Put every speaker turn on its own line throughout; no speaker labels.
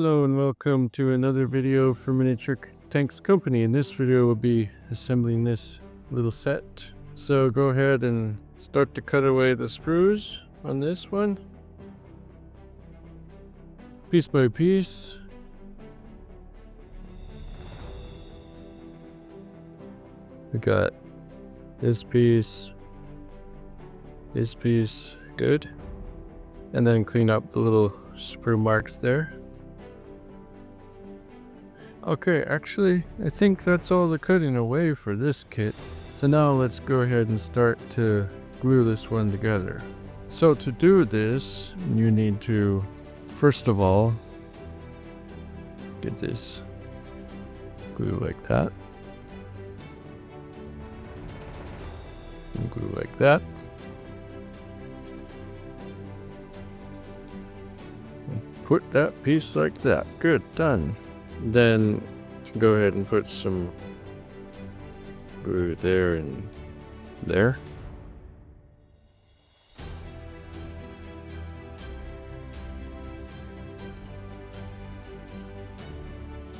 Hello and welcome to another video from Miniature Tanks Company. In this video we'll be assembling this little set. So go ahead and start to cut away the screws on this one. Piece by piece. We got this piece, good. And then clean up the little screw marks there. Okay, actually, I think that's all the cutting away for this kit. So now let's go ahead and start to glue this one together. So to do this, you need to, first of all, get this glue like that. And glue like that. And put that piece like that. Good, done. Then go ahead and put some glue there and there.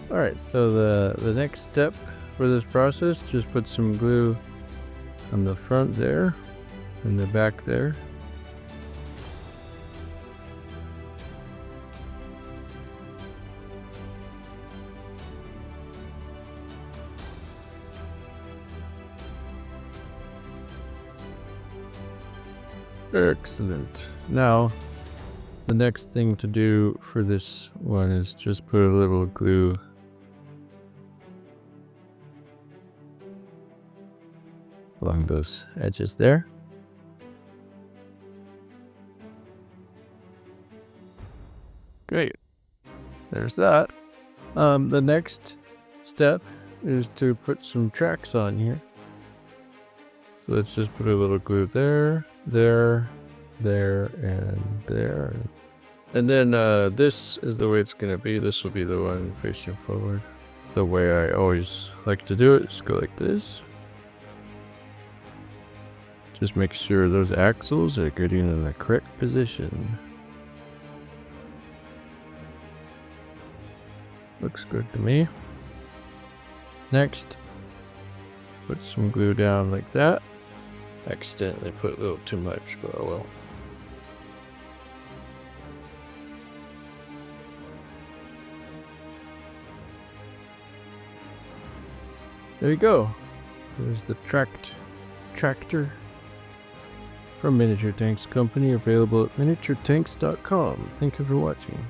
Alright, so the next step for this process, just put some glue on the front there and the back there. Excellent. Now, the next thing to do for this one is just put a little glue along those edges there. Great. There's that. The next step is to put some tracks on here. So let's just put a little glue there, there, and there. And then this is the way it's going to be. This will be the one facing forward. It's the way I always like to do it. Just go like this. Just make sure those axles are getting in the correct position. Looks good to me. Next, put some glue down like that. Accidentally put a little too much, but oh well. There you go. There's the tractor from Miniature Tanks Company, available at miniaturetanks.com. Thank you for watching.